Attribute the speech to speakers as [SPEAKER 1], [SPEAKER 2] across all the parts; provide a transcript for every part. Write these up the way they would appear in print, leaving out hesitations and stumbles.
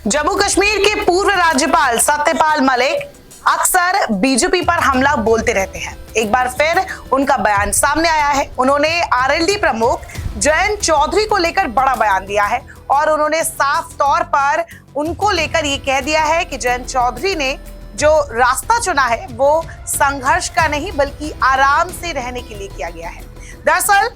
[SPEAKER 1] जम्मू कश्मीर के पूर्व राज्यपाल सत्यपाल मलिक अक्सर बीजेपी पर हमला बोलते रहते हैं। एक बार फिर उनका बयान सामने आया है। उन्होंने आरएलडी प्रमुख जयंत चौधरी को लेकर बड़ा बयान दिया है और उन्होंने साफ तौर पर उनको लेकर ये कह दिया है कि जयंत चौधरी ने जो रास्ता चुना है वो संघर्ष का नहीं बल्कि आराम से रहने के लिए किया गया है। दरअसल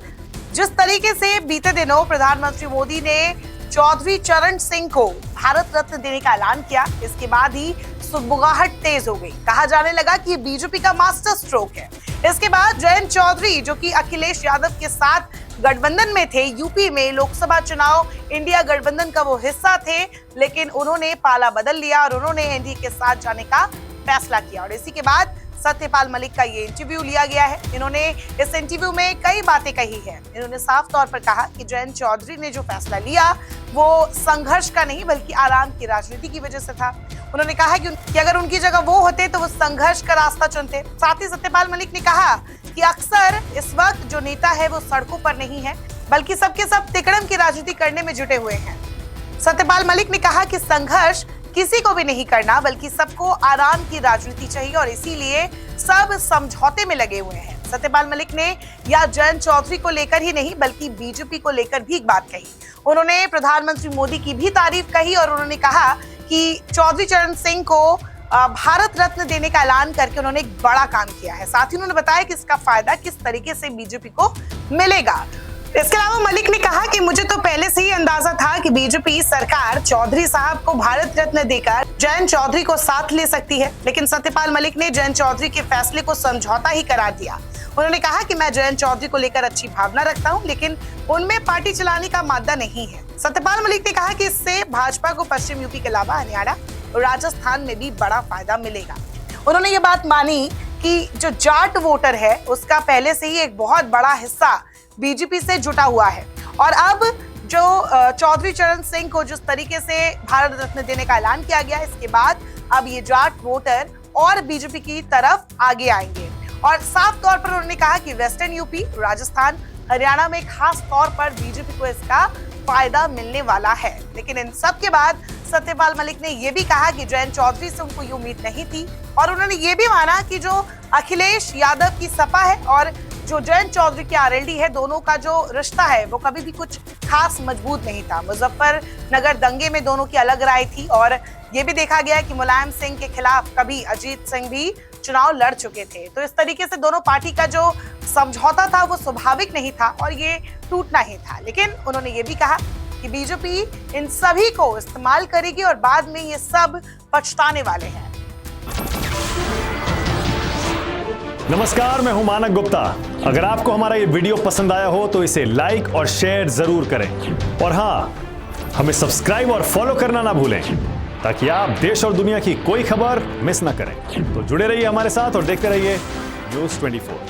[SPEAKER 1] जिस तरीके से बीते दिनों प्रधानमंत्री मोदी ने चौधरी चरण सिंह को भारत रत्न देने का ऐलान किया, इसके बाद ही सुगबुगाहट तेज हो गई। कहा जाने लगा कि ये बीजेपी का मास्टर स्ट्रोक है। इसके बाद जयंत चौधरी जो कि अखिलेश यादव के साथ गठबंधन में थे, यूपी में लोकसभा चुनाव इंडिया गठबंधन का वो हिस्सा थे, लेकिन उन्होंने पाला बदल लिया और उन्होंने एनडीए के साथ जाने का फैसला किया। और इसी के बाद सत्यपाल मलिक का ये इंटरव्यू लिया गया है। इन्होंने इस इंटरव्यू में कई बातें कही है। इन्होंने साफ तौर पर कहा कि जयंत चौधरी ने जो फैसला लिया वो संघर्ष का नहीं बल्कि आराम की राजनीति की वजह से था। उन्होंने कहा कि अगर उनकी जगह वो होते तो वो संघर्ष का रास्ता चुनते। साथ ही सत्यपाल मलिक ने कहा कि अक्सर इस वक्त जो नेता है वो सड़कों पर नहीं है बल्कि सबके सब तिकड़म की राजनीति करने में जुटे हुए हैं। सत्यपाल मलिक ने कहा कि संघर्ष किसी को भी नहीं करना बल्कि सबको आराम की राजनीति चाहिए और इसीलिए सब समझौते में लगे हुए हैं। सत्यपाल मलिक ने या जयंत चौधरी को लेकर ही नहीं बल्कि बीजेपी को लेकर भी एक बात कही। उन्होंने प्रधानमंत्री मोदी की भी तारीफ कही और उन्होंने कहा कि चौधरी चरण सिंह को भारत रत्न देने का ऐलान करके उन्होंने एक बड़ा काम किया है। साथ ही उन्होंने बताया कि इसका फायदा किस तरीके से बीजेपी को मिलेगा। इसके अलावा मलिक ने कहा कि मुझे तो पहले से ही अंदाजा था कि बीजेपी सरकार चौधरी साहब को भारत रत्न देकर जयंत चौधरी को साथ ले सकती है, लेकिन सत्यपाल मलिक ने जयंत चौधरी के फैसले को समझौता ही करार दिया। उन्होंने कहा कि मैं जयंत चौधरी को लेकर अच्छी भावना रखता हूं, लेकिन उनमें पार्टी चलाने का मादा नहीं है। सत्यपाल मलिक ने कहा कि इससे भाजपा को पश्चिम यूपी के अलावा हरियाणा और राजस्थान में भी बड़ा फायदा मिलेगा। उन्होंने ये बात मानी कि जो जाट वोटर है उसका पहले से ही एक बहुत बड़ा हिस्सा बीजेपी से जुटा हुआ है और अब जो चौधरी चरण सिंह को जिस तरीके से भारत रत्न देने का ऐलान किया गया, इसके बाद अब ये जाट वोटर और बीजेपी की तरफ आगे आएंगे। और साफ तौर पर उन्होंने कहा कि वेस्टर्न यूपी, राजस्थान, हरियाणा में खास तौर पर बीजेपी को इसका फायदा मिलने वाला है। लेकिन इन सब के बाद सत्यपाल मलिक ने यह भी कहा कि जयंत चौधरी से उनको ये उम्मीद नहीं थी और उन्होंने ये भी माना कि जो अखिलेश यादव की सपा है और जो जयंत चौधरी की आरएलडी है, दोनों का जो रिश्ता है वो कभी भी कुछ खास मजबूत नहीं था। मुजफ्फरनगर दंगे में दोनों की अलग राय थी और ये भी देखा गया कि मुलायम सिंह के खिलाफ कभी अजीत सिंह भी चुनाव लड़ चुके थे। तो इस तरीके से दोनों पार्टी का जो समझौता था वो स्वाभाविक नहीं था और ये टूटना ही था। लेकिन उन्होंने ये भी कहा कि बीजेपी इन सभी को इस्तेमाल करेगी और बाद में ये सब पछताने वाले हैं।
[SPEAKER 2] नमस्कार, मैं हूं मानक गुप्ता। अगर आपको हमारा ये वीडियो पसंद आया हो तो इसे लाइक और शेयर जरूर करें और हाँ, हमें सब्सक्राइब और फॉलो करना ना भूलें ताकि आप देश और दुनिया की कोई खबर मिस ना करें। तो जुड़े रहिए हमारे साथ और देखते रहिए न्यूज़ 24।